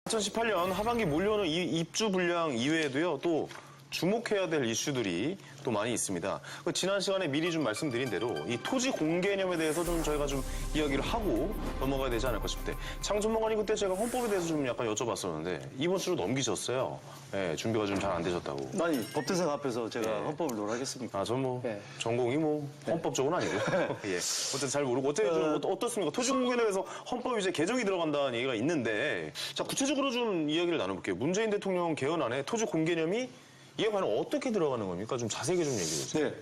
2018년 하반기 몰려오는 입주 불량 이외에도요, 또 주목해야 될 이슈들이 또 많이 있습니다. 지난 시간에 미리 좀 말씀드린 대로 이 토지 공개념에 대해서 좀 저희가 좀 이야기를 하고 넘어가야 되지 않을까 싶대. 장 전문가님 그때 제가 헌법에 대해서 좀 약간 여쭤봤었는데 이번 주로 넘기셨어요. 네, 준비가 좀 잘 안 되셨다고. 아니, 법대생 앞에서 제가 헌법을 놀아겠습니까? 아, 전 뭐 네. 전공이 뭐 헌법 쪽은 아니고. 예. 어쨌든 잘 모르고 어떻습니까? 토지 공개념에서 헌법 이제 개정이 들어간다는 얘기가 있는데 자, 구체적으로 좀 이야기를 나눠볼게요. 문재인 대통령 개헌안에 토지 공개념이 이게 과연 어떻게 들어가는 겁니까? 좀 자세히 좀 얘기해 주세요. 네.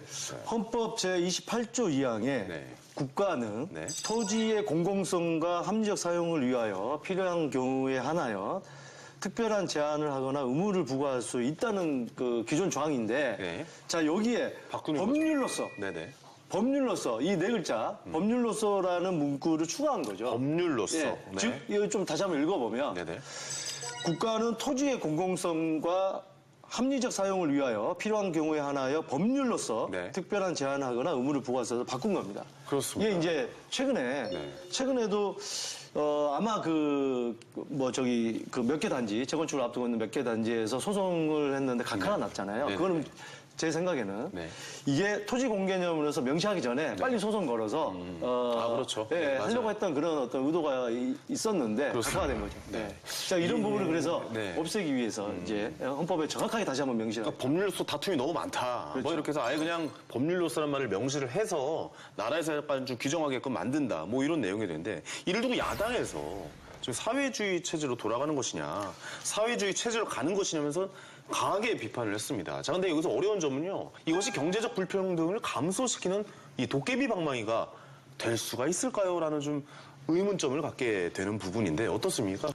헌법 제28조 2항에 국가는 토지의 공공성과 합리적 사용을 위하여 필요한 경우에 한하여 특별한 제한을 하거나 의무를 부과할 수 있다는 그 기존 조항인데 자, 여기에 법률로서 법률로서 이 네 글자 법률로서라는 문구를 추가한 거죠. 법률로서. 즉 이거 좀 다시 한번 읽어보면 국가는 토지의 공공성과 합리적 사용을 위하여 필요한 경우에 한하여 법률로서 특별한 제한을 하거나 의무를 부과해서 바꾼 겁니다. 그렇습니다. 이게 이제 최근에도 아마 몇 개 단지 재건축을 앞두고 있는 몇 개 단지에서 소송을 했는데 각하가 났잖아요. 그거는 제 생각에는 이게 토지 공개념으로서 명시하기 전에 빨리 소송 걸어서 그렇죠. 하려고 했던 그런 어떤 의도가 있었는데 각하가 된 거죠. 자, 이런 부분을 그래서 없애기 위해서 이제 헌법에 정확하게 다시 한번 명시를. 그러니까 법률로서 다툼이 너무 많다. 뭐 이렇게 해서 아예 그냥 법률로서라는 말을 명시를 해서 나라에서 약간 좀 규정하게끔 만든다. 뭐 이런 내용이 되는데 이를 두고 야당에서 지금 사회주의 체제로 돌아가는 것이냐, 사회주의 체제로 가는 것이냐면서 강하게 비판을 했습니다. 자, 근데 여기서 어려운 점은요, 이것이 경제적 불평등을 감소시키는 이 도깨비 방망이가 될 수가 있을까요? 라는 좀 의문점을 갖게 되는 부분인데 어떻습니까?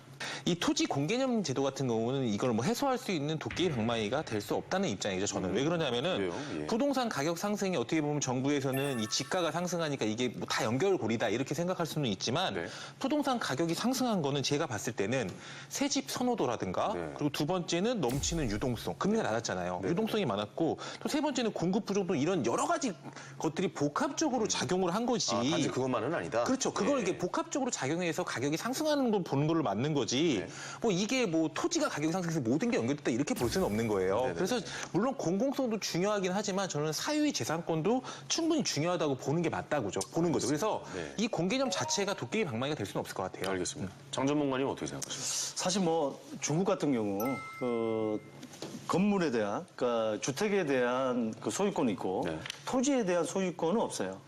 이 토지 공개념 제도 같은 경우는 이걸 뭐 해소할 수 있는 도끼 방망이가 될 수 없다는 입장이죠, 저는. 왜 그러냐면은 부동산 가격 상승이 어떻게 보면 정부에서는 이 지가가 상승하니까 이게 뭐 다 연결고리다 이렇게 생각할 수는 있지만 부동산 가격이 상승한 거는 제가 봤을 때는 새집 선호도라든가 그리고 두 번째는 넘치는 유동성, 금리가 낮았잖아요. 유동성이 많았고 또 세 번째는 공급 부족도 이런 여러 가지 것들이 복합적으로 작용을 한 거지. 단지 그것만은 아니다. 그렇죠. 그걸 이게 복합적으로 작용해서 가격이 상승하는 걸 보는 걸로 맞는 거지. 뭐 이게 뭐 토지가 가격이 상승해서 모든 게 연결됐다 이렇게 볼 수는 없는 거예요. 그래서 물론 공공성도 중요하긴 하지만 저는 사유의 재산권도 충분히 중요하다고 보는 게 맞다고 보는 거죠. 그래서 이 공개념 자체가 도깨비 방망이가 될 수는 없을 것 같아요. 알겠습니다. 장 전문가님 어떻게 생각하십니까? 사실 뭐 중국 같은 경우 건물에 대한, 그러니까 주택에 대한 그 소유권이 있고 토지에 대한 소유권은 없어요.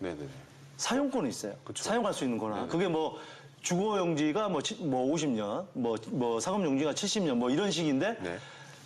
사용권은 있어요. 사용할 수 있는 거나 그게 뭐 주거용지가 뭐 50년, 뭐 상업용지가 70년 뭐 이런 식인데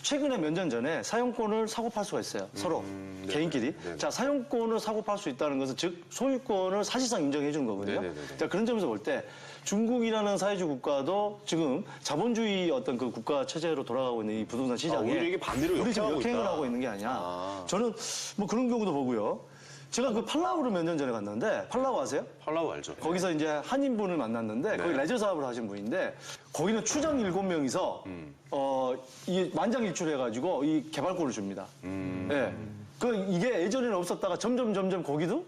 최근에 몇 년 전에 사용권을 사고 팔 수가 있어요. 서로 개인끼리. 자, 사용권을 사고 팔 수 있다는 것은 즉 소유권을 사실상 인정해 주는 거거든요. 자, 그런 점에서 볼 때 중국이라는 사회주의 국가도 지금 자본주의 어떤 그 국가 체제로 돌아가고 있는 이 부동산 시장에 오히려 이게 반대로 우리 지금 역행을 하고 있는 게 아니야. 저는 뭐 그런 경우도 보고요. 제가 그 팔라우를 몇 년 전에 갔는데 팔라우 아세요? 팔라우 알죠. 거기서 이제 한인분을 만났는데 거기 레저 사업을 하신 분인데 거기는 추장 7명이서 이게 만장일치해가지고 이 개발권을 줍니다. 이게 예전에는 없었다가 점점 거기도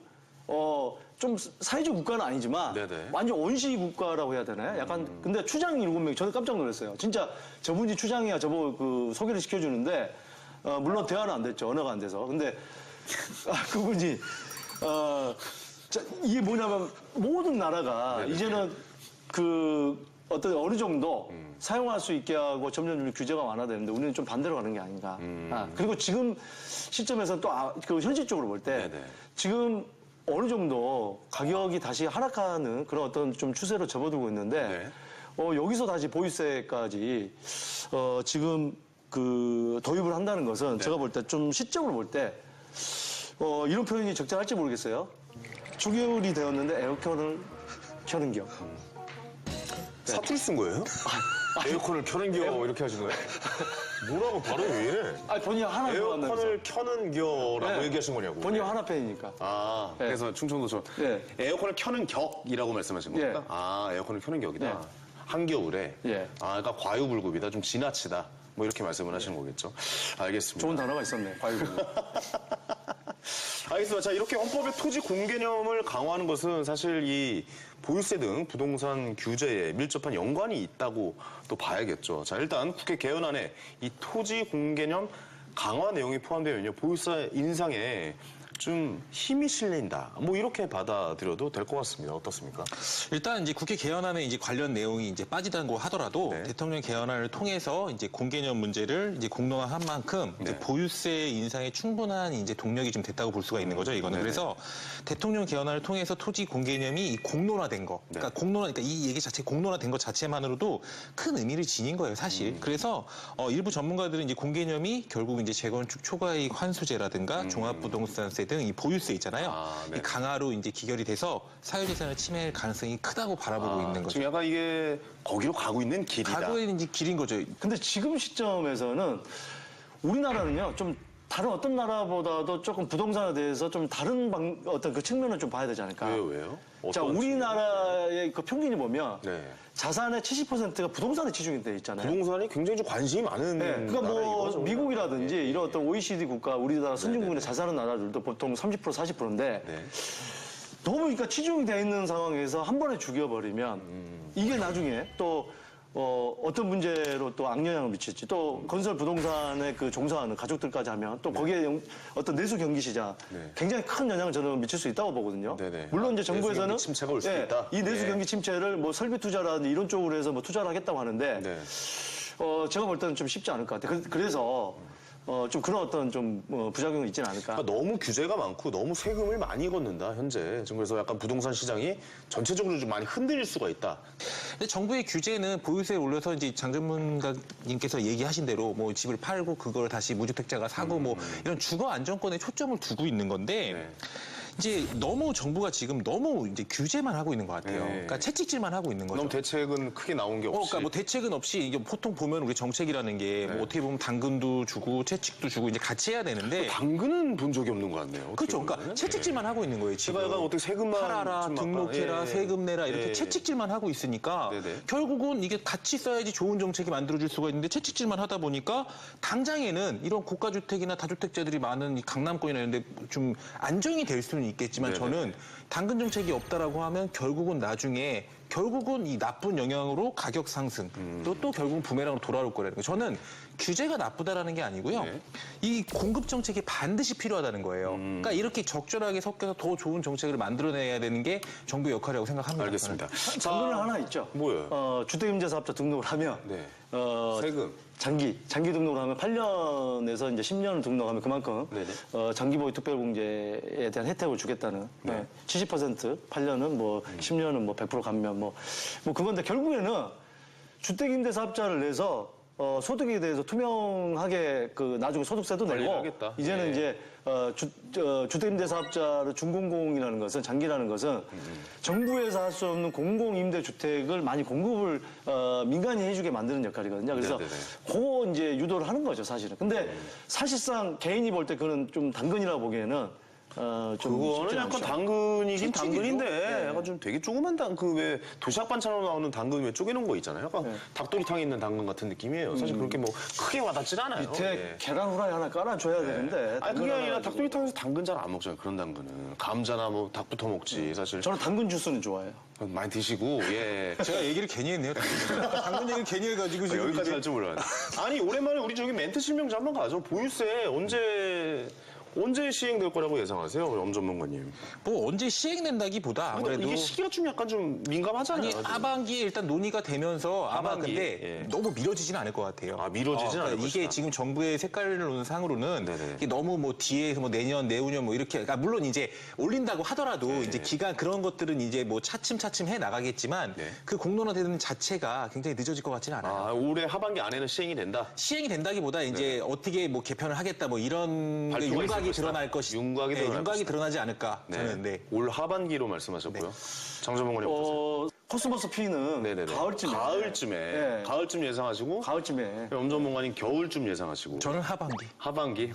좀 사회주의 국가는 아니지만 완전 원시 국가라고 해야 되나요? 약간 근데 추장 7명 저는 깜짝 놀랐어요. 진짜 저분이 추장이야 저보 그 소개를 시켜주는데 물론 대화는 안 됐죠. 언어가 안 돼서. 근데 그분이 이게 뭐냐면 모든 나라가 이제는 그 어느 정도 사용할 수 있게 하고 점점 규제가 완화되는데 우리는 좀 반대로 가는 게 아닌가. 그리고 지금 시점에서 또 그 현실적으로 볼 때 지금 어느 정도 가격이 다시 하락하는 그런 어떤 좀 추세로 접어들고 있는데 여기서 다시 보유세까지 지금 그 도입을 한다는 것은 제가 볼 때 좀 시점으로 볼 때 이런 표현이 적절할지 모르겠어요. 초겨울이 되었는데 에어컨을 켜는 겨. 사투리 쓴 거예요? 에어컨을 켜는 겨 이렇게 하신 거예요? 뭐라고 바로 왜 이래? 본인이 하나 에어컨을 켜는 겨라고 얘기하신 거냐고. 본인이 하나 팬이니까. 그래서 충청도처럼 에어컨을 켜는 격이라고 말씀하신 겁니까? 에어컨을 켜는 격이다. 한겨울에. 그러니까 과유불급이다. 좀 지나치다. 뭐 이렇게 말씀을 하시는 거겠죠. 알겠습니다. 좋은 단어가 있었네. 과유불급. 알겠습니다. 자, 이렇게 헌법의 토지 공개념을 강화하는 것은 사실 이 보유세 등 부동산 규제에 밀접한 연관이 있다고 또 봐야겠죠. 자, 일단 국회 개헌안에 이 토지 공개념 강화 내용이 포함되어 있는 보유세 인상에 좀 힘이 실린다. 뭐 이렇게 받아들여도 될 것 같습니다. 어떻습니까? 일단 이제 국회 개헌안에 이제 관련 내용이 이제 빠지다고 하더라도 네. 대통령 개헌안을 통해서 이제 공개념 문제를 이제 공론화한 만큼 이제 네. 보유세 인상에 충분한 이제 동력이 좀 됐다고 볼 수가 있는 거죠. 이거는 네네. 그래서 대통령 개헌안을 통해서 토지 공개념이 이 공론화된 거, 그러니까 그러니까 이 얘기 자체 공론화된 것 자체만으로도 큰 의미를 지닌 거예요, 사실. 그래서 일부 전문가들은 이제 공개념이 결국 이제 재건축 초과이익 환수제라든가 종합부동산세 등 이 보유세 있잖아요. 네. 이 강화로 이제 기결이 돼서 사유재산을 침해할 가능성이 크다고 바라보고 있는 거죠. 지금 약간 이게 거기로 가고 있는 길이다. 가고 있는 이제 길인 거죠. 근데 지금 시점에서는 우리나라는요, 좀 다른 어떤 나라보다도 조금 부동산에 대해서 좀 다른 어떤 그 측면을 좀 봐야 되지 않을까. 왜요? 자, 어떤 우리나라의 그 평균이 보면 네. 자산의 70%가 부동산에 치중이 돼 있잖아요. 부동산이 굉장히 좀 관심이 많은 네, 그러니까 뭐 나라이거죠, 미국이라든지 우리나라. 이런 어떤 OECD 국가, 우리나라 선진국의 자산은 나라들도 보통 30% 40%인데 네. 너무 그러니까 치중이 돼 있는 상황에서 한 번에 죽여버리면 이게 나중에 또 어떤 문제로 또 악영향을 미칠지 또 건설 부동산에 그 종사하는 가족들까지 하면 또 거기에 어떤 내수 경기 시장 네. 굉장히 큰 영향을 저는 미칠 수 있다고 보거든요. 네네. 물론 이제 내수 정부에서는 경기 침체가 올 수도 있다. 이 내수 네. 경기 침체를 뭐 설비 투자라든지 이런 쪽으로 해서 뭐 투자를 하겠다고 하는데 네. 제가 볼 때는 좀 쉽지 않을 것 같아요. 그래서 좀 그런 어떤 좀 부작용이 있지는 않을까. 그러니까 너무 규제가 많고 너무 세금을 많이 걷는다 현재. 지금 그래서 약간 부동산 시장이 전체적으로 좀 많이 흔들릴 수가 있다. 근데 정부의 규제는 보유세에 올려서 이제 장 전문가님께서 얘기하신 대로 뭐 집을 팔고 그걸 다시 무주택자가 사고 뭐 이런 주거 안정권에 초점을 두고 있는 건데 네. 이제 너무 정부가 지금 너무 이제 규제만 하고 있는 것 같아요. 네. 그러니까 채찍질만 하고 있는 거죠. 너무 대책은 크게 나온 게 없이. 그러니까 뭐 대책은 없이 이게 보통 보면 우리 정책이라는 게 뭐 어떻게 보면 당근도 주고 채찍도 주고 이제 같이 해야 되는데 당근은 본 적이 없는 것 같네요. 어떻게 그렇죠. 그러니까 보면은. 채찍질만 하고 있는 거예요, 지금. 제가 약간 어떻게 세금만 팔아라, 좀 등록해라, 예. 세금 내라 이렇게 예. 채찍질만 하고 있으니까 네네. 결국은 이게 같이 써야지 좋은 정책이 만들어질 수가 있는데 채찍질만 하다 보니까 당장에는 이런 고가주택이나 다주택자들이 많은 이 강남권이나 이런 데 좀 안정이 될 수는 있겠지만 네네. 저는 당근 정책이 없다라고 하면 결국은 나중에 결국은 이 나쁜 영향으로 가격 상승 또 결국은 부메랑으로 돌아올 거라는 거예요. 저는 규제가 나쁘다라는 게 아니고요. 네. 이 공급 정책이 반드시 필요하다는 거예요. 그러니까 이렇게 적절하게 섞여서 더 좋은 정책을 만들어내야 되는 게 정부의 역할이라고 생각합니다. 알겠습니다. 장면은 하나 있죠. 뭐예요? 주택임대사업자 등록을 하면 네. 어, 세금. 장기 등록을 하면 8년에서 이제 10년을 등록하면 그만큼 네네. 장기보유 특별공제에 대한 혜택을 주겠다는 70% 8년은 뭐 10년은 뭐 100% 감면 뭐 그건데 결국에는 주택임대사업자를 내서 소득에 대해서 투명하게 그 나중에 소득세도 내고 관리를 하겠다. 이제는 네. 이제 주택임대사업자를 준공공이라는 것은 장기라는 것은 정부에서 할 수 없는 공공임대주택을 많이 공급을 민간이 해주게 만드는 역할이거든요. 그래서 네네네. 그거 이제 유도를 하는 거죠, 사실은. 근데 사실상 개인이 볼 때 그는 좀 당근이라고 보기에는 좀 그거는 쉽지는 약간 않죠. 당근이긴 채찍이죠. 당근인데 네. 약간 좀 되게 조그만 그 왜 도시락 반찬으로 나오는 당근 왜 쪼개놓은 거 있잖아요. 약간 닭도리탕에 있는 당근 같은 느낌이에요. 사실 그렇게 뭐 크게 와닿질 않아요. 밑에 예. 계란 후라이 하나 깔아줘야 되는데. 아니 그게 당근 하나 아니라 가지고. 닭도리탕에서 당근 잘 안 먹잖아요. 그런 당근은 감자나 뭐 닭부터 먹지 사실. 저는 당근 주스는 좋아해요. 많이 드시고 예. 제가 얘기를 괜히 했네요. 당근 얘기를 괜히 해가지고 지금 여기까지 이게 할 줄 몰랐네. 아니 오랜만에 우리 저기 멘트 실명제 한번 가죠. 보유세 언제 시행될 거라고 예상하세요, 엄 전문가님? 뭐 언제 시행된다기보다 아무래도 이게 시기가 좀 약간 좀 민감하잖아요. 아니 지금. 하반기에 일단 논의가 되면서 아마 하반기, 근데 예. 너무 미뤄지지는 않을 것 같아요. 아, 미뤄지진 않을 이게 것이다. 지금 정부의 색깔을 놓는 상으로는 네네. 이게 너무 뭐 뒤에서 뭐 내년, 내후년 뭐 이렇게 그러니까 물론 이제 올린다고 하더라도 네. 이제 기간 그런 것들은 이제 뭐 차츰차츰 해 나가겠지만 네. 그 공론화되는 자체가 굉장히 늦어질 것 같지는 않아요. 아, 올해 하반기 안에는 시행이 된다. 시행이 된다기보다 이제 어떻게 뭐 개편을 하겠다 뭐 이런 게 발표가 있을 윤곽이 것이다. 드러날 것이 윤곽이 드러날 윤곽이 것이다. 드러나지 않을까 저는 네. 올 하반기로 말씀하셨고요. 장 전문가님 어떠세요? 코스모스 피는 네네네. 가을쯤에. 네. 가을쯤 예상하시고 가을쯤에. 엄전문관님 겨울쯤 예상하시고. 저는 하반기. 하반기?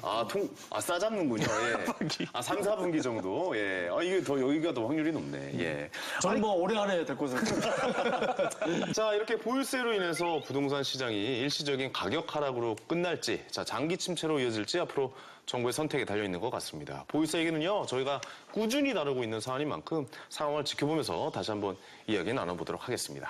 싸잡는군요. 예. 하반기. 3, 4분기 정도? 예. 이게 여기가 더 확률이 높네. 예. 저는 뭐 올해 안에 될 것으로. 자, 이렇게 보유세로 인해서 부동산 시장이 일시적인 가격 하락으로 끝날지, 자, 장기 침체로 이어질지 앞으로 정부의 선택에 달려있는 것 같습니다. 보유세 얘기는요, 저희가 꾸준히 다루고 있는 사안인 만큼 상황을 지켜보면서 다시 한번 이야기 나눠보도록 하겠습니다.